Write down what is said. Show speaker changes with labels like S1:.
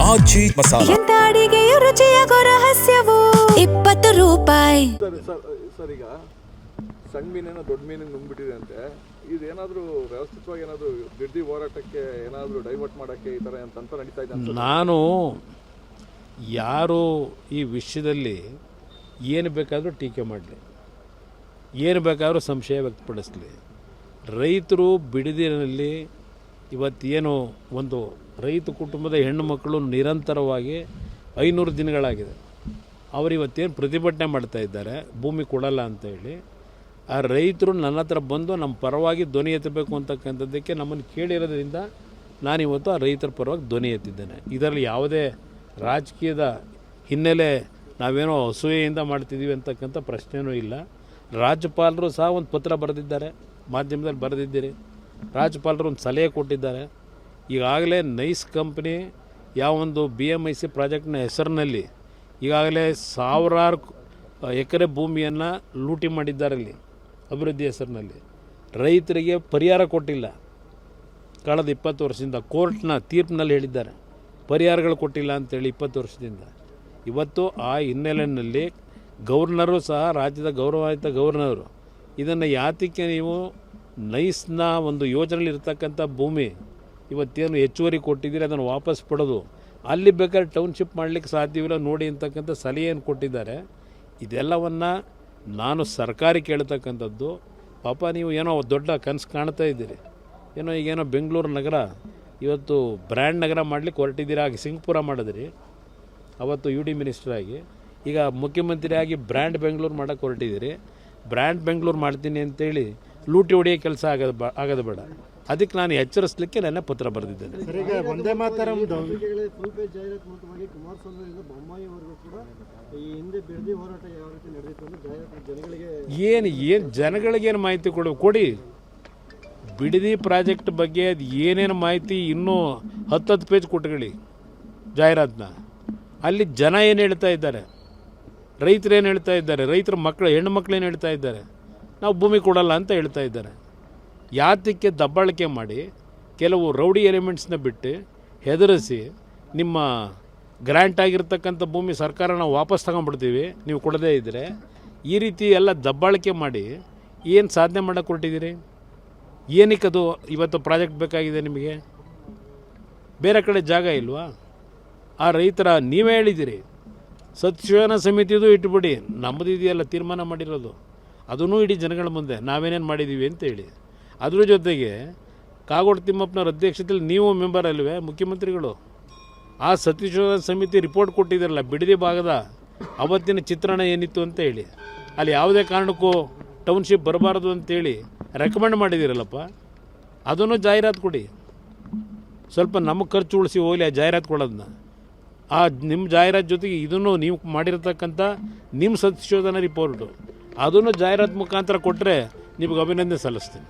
S1: ಆಚಿ ಮಸಾಲ.
S2: ಎಂತ ಅಡಿಗೆಯ ರುಚಿಯಾಗೋ ರಹಸ್ಯವು 20 ರೂಪಾಯಿ.
S3: ಸರ್ ಈಗ ಸಣ್ಣ ಮೀನೇನೋ ದೊಡ್ಡ ಮೀನಿಗೆ ನುಂಗ್ಬಿಟ್ಟಿದೆ ಅಂತೆ. ಇದೇನಾದರೂ ವ್ಯವಸ್ಥಿತವಾಗಿ ಏನಾದರೂ ಬಿಡದಿ ಹೋರಾಟಕ್ಕೆ ಏನಾದರೂ ಡೈವರ್ಟ್ ಮಾಡೋಕ್ಕೆ ಈ ಥರ ಅಂತ ನಡೀತಾ ಇದೆ ಅಂತ.
S4: ನಾನು ಯಾರು ಈ ವಿಷಯದಲ್ಲಿ ಏನು ಬೇಕಾದರೂ ಟೀಕೆ ಮಾಡಲಿ, ಏನು ಬೇಕಾದರೂ ಸಂಶಯ ವ್ಯಕ್ತಪಡಿಸಲಿ. ರೈತರು ಬಿಡದಿನಲ್ಲಿ ಇವತ್ತೇನು ಒಂದು ರೈತ ಕುಟುಂಬದ ಹೆಣ್ಣು ಮಕ್ಕಳು ನಿರಂತರವಾಗಿ 500 ದಿನಗಳಾಗಿದೆ. ಅವರು ಇವತ್ತೇನು ಪ್ರತಿಭಟನೆ ಮಾಡ್ತಾ ಇದ್ದಾರೆ ಭೂಮಿ ಕೊಡಲ್ಲ ಅಂತೇಳಿ. ಆ ರೈತರು ನನ್ನ ಹತ್ರ ಬಂದು ನಮ್ಮ ಪರವಾಗಿ ಧ್ವನಿ ಎತ್ತಬೇಕು ಅಂತಕ್ಕಂಥದ್ದಕ್ಕೆ ನಮ್ಮನ್ನು ಕೇಳಿರೋದ್ರಿಂದ ನಾನಿವತ್ತು ಆ ರೈತರ ಪರವಾಗಿ ಧ್ವನಿ ಎತ್ತಿದ್ದೇನೆ. ಇದರಲ್ಲಿ ಯಾವುದೇ ರಾಜಕೀಯದ ಹಿನ್ನೆಲೆ ನಾವೇನೋ ಅಸೂಯೆಯಿಂದ ಮಾಡ್ತಿದ್ದೀವಿ ಅಂತಕ್ಕಂಥ ಪ್ರಶ್ನೆಯೂ ಇಲ್ಲ. ರಾಜ್ಯಪಾಲರು ಸಹ ಒಂದು ಪತ್ರ ಬರೆದಿದ್ದಾರೆ, ಮಾಧ್ಯಮದಲ್ಲಿ ಬರೆದಿದ್ದೀರಿ. ರಾಜ್ಯಪಾಲರು ಒಂದು ಸಲಹೆ ಕೊಟ್ಟಿದ್ದಾರೆ. ಈಗಾಗಲೇ ನೈಸ್ ಕಂಪ್ನಿ ಯಾವೊಂದು BMIC ಪ್ರಾಜೆಕ್ಟ್ನ ಹೆಸರಿನಲ್ಲಿ ಈಗಾಗಲೇ ಸಾವಿರಾರು ಎಕರೆ ಭೂಮಿಯನ್ನು ಲೂಟಿ ಮಾಡಿದ್ದಾರೆ. ಅಲ್ಲಿ ಅಭಿವೃದ್ಧಿ ಹೆಸರಿನಲ್ಲಿ ರೈತರಿಗೆ ಪರಿಹಾರ ಕೊಟ್ಟಿಲ್ಲ. ಕಳೆದ 20 ವರ್ಷದಿಂದ ಕೋರ್ಟ್ನ ತೀರ್ಪಿನಲ್ಲಿ ಹೇಳಿದ್ದಾರೆ ಪರಿಹಾರಗಳು ಕೊಟ್ಟಿಲ್ಲ ಅಂತೇಳಿ 20 ವರ್ಷದಿಂದ. ಇವತ್ತು ಆ ಹಿನ್ನೆಲೆಯಲ್ಲಿ ಗವರ್ನರು ಸಹ ರಾಜ್ಯದ ಗೌರವಾನ್ವಿತ ಗವರ್ನರು ಇದನ್ನು ಯಾತಕ್ಕೆ ನೀವು ನೈಸ್ನ ಒಂದು ಯೋಜನೆಯಲ್ಲಿ ಇರ್ತಕ್ಕಂಥ ಭೂಮಿ ಇವತ್ತೇನು ಹೆಚ್ಚುವರಿ ಕೊಟ್ಟಿದ್ದೀರಿ ಅದನ್ನು ವಾಪಸ್ ಪಡೆದು ಅಲ್ಲಿ ಬೇಕಾದ್ರೆ ಟೌನ್ಶಿಪ್ ಮಾಡಲಿಕ್ಕೆ ಸಾಧ್ಯವಿಲ್ಲ ನೋಡಿ ಅಂತಕ್ಕಂಥ ಸಲಹೆಯನ್ನು ಕೊಟ್ಟಿದ್ದಾರೆ. ಇದೆಲ್ಲವನ್ನು ನಾನು ಸರ್ಕಾರಿ ಕೇಳ್ತಕ್ಕಂಥದ್ದು. ಪಾಪ ನೀವು ಏನೋ ದೊಡ್ಡ ಕನಸು ಕಾಣ್ತಾ ಇದ್ದೀರಿ, ಏನೋ ಈಗೇನೋ ಬೆಂಗಳೂರು ನಗರ ಇವತ್ತು ಬ್ರ್ಯಾಂಡ್ ನಗರ ಮಾಡಲಿಕ್ಕೆ ಹೊರಟಿದ್ದೀರಾ. ಆಗಿ ಸಿಂಗ್ಪುರ ಮಾಡಿದ್ರಿ ಅವತ್ತು UD ಮಿನಿಸ್ಟರ್ ಆಗಿ, ಈಗ ಮುಖ್ಯಮಂತ್ರಿ ಆಗಿ ಬ್ರ್ಯಾಂಡ್ ಬೆಂಗಳೂರು ಮಾಡೋಕ್ಕೆ ಹೊರಟಿದ್ದೀರಿ. ಬ್ರ್ಯಾಂಡ್ ಬೆಂಗಳೂರು ಮಾಡ್ತೀನಿ ಅಂತೇಳಿ ಲೂಟಿ ಹೊಡೆಯೋ ಕೆಲಸ ಆಗೋದು ಬೇಡ. ಅದಕ್ಕೆ ನಾನು ಎಚ್ಚರಿಸಲಿಕ್ಕೆ ನನ್ನ ಪತ್ರ ಬರೆದಿದ್ದೇನೆ. ಏನು ಜನಗಳಿಗೇನು ಮಾಹಿತಿ ಕೊಡಿ. ಬಿಡದಿ ಪ್ರಾಜೆಕ್ಟ್ ಬಗ್ಗೆ ಅದು ಏನೇನು ಮಾಹಿತಿ ಇನ್ನೂ 10 ಪೇಜ್ ಕೊಟ್ಟುಕೊಳ್ಳಿ ಜಾಹೀರಾತನ್ನ. ಅಲ್ಲಿ ಜನ ಏನು ಹೇಳ್ತಾ ಇದ್ದಾರೆ, ರೈತರು ಏನು ಹೇಳ್ತಾ ಇದ್ದಾರೆ, ರೈತರ ಮಕ್ಕಳು ಹೆಣ್ಣು ಮಕ್ಕಳು ಏನು ಹೇಳ್ತಾ ಇದ್ದಾರೆ, ನಾವು ಭೂಮಿ ಕೊಡಲ್ಲ ಅಂತ ಹೇಳ್ತಾ ಇದ್ದಾರೆ. ಯಾತಕ್ಕೆ ದಬ್ಬಾಳಿಕೆ ಮಾಡಿ ಕೆಲವು ರೌಡಿ ಎಲಿಮೆಂಟ್ಸ್ನ ಬಿಟ್ಟು ಹೆದರಿಸಿ ನಿಮ್ಮ ಗ್ರ್ಯಾಂಟ್ ಆಗಿರ್ತಕ್ಕಂಥ ಭೂಮಿ ಸರ್ಕಾರ ನಾವು ವಾಪಸ್ ತಗೊಂಡ್ಬಿಡ್ತೀವಿ ನೀವು ಕೊಡದೇ ಇದ್ದರೆ, ಈ ರೀತಿ ಎಲ್ಲ ದಬ್ಬಾಳಿಕೆ ಮಾಡಿ ಏನು ಸಾಧನೆ ಮಾಡೋಕ್ಕೆ ಹೊರಟಿದ್ದೀರಿ? ಏನಕ್ಕದು ಇವತ್ತು ಪ್ರಾಜೆಕ್ಟ್ ಬೇಕಾಗಿದೆ ನಿಮಗೆ? ಬೇರೆ ಕಡೆ ಜಾಗ ಇಲ್ವಾ? ಆ ರೈತರ ನೀವೇ ಹೇಳಿದ್ದೀರಿ ಸತ್ಯಶೋಧನಾ ಸಮಿತಿದು ಇಟ್ಬಿಡಿ, ನಮ್ಮದು ಇದೆಯಲ್ಲ ತೀರ್ಮಾನ ಮಾಡಿರೋದು ಅದನ್ನೂ ಇಡೀ ಜನಗಳ ಮುಂದೆ ನಾವೇನೇನು ಮಾಡಿದ್ದೀವಿ ಅಂತೇಳಿ. ಅದ್ರ ಜೊತೆಗೆ ಕಾಗೋಡು ತಿಮ್ಮಪ್ಪನವ್ರ ಅಧ್ಯಕ್ಷತೆಯಲ್ಲಿ ನೀವು ಮೆಂಬರ್ ಅಲ್ವೇ ಮುಖ್ಯಮಂತ್ರಿಗಳು? ಆ ಸತ್ಯಶೋಧನಾ ಸಮಿತಿ ರಿಪೋರ್ಟ್ ಕೊಟ್ಟಿದ್ದಾರಲ್ಲ ಬಿಡದಿ ಭಾಗದ ಅವತ್ತಿನ ಚಿತ್ರಣ ಏನಿತ್ತು ಅಂತ ಹೇಳಿ, ಅಲ್ಲಿ ಯಾವುದೇ ಕಾರಣಕ್ಕೂ ಟೌನ್ಶಿಪ್ ಬರಬಾರ್ದು ಅಂತೇಳಿ ರೆಕಮೆಂಡ್ ಮಾಡಿದ್ದೀರಲ್ಲಪ್ಪ, ಅದನ್ನು ಜಾಹೀರಾತು ಕೊಡಿ. ಸ್ವಲ್ಪ ನಮಗೆ ಖರ್ಚು ಉಳಿಸಿ ಹೋಗಲಿ ಆ ಜಾಹೀರಾತು ಕೊಡೋದನ್ನ. ಆ ನಿಮ್ಮ ಜಾಹೀರಾತು ಜೊತೆಗೆ ಇದನ್ನು ನೀವು ಮಾಡಿರತಕ್ಕಂಥ ನಿಮ್ಮ ಸತ್ಯಶೋಧನಾ ರಿಪೋರ್ಟು ಅದನ್ನು ಜಾಹೀರಾತು ಮುಖಾಂತರ ಕೊಟ್ಟರೆ ನಿಮಗೆ ಅಭಿನಂದನೆ ಸಲ್ಲಿಸ್ತೀನಿ.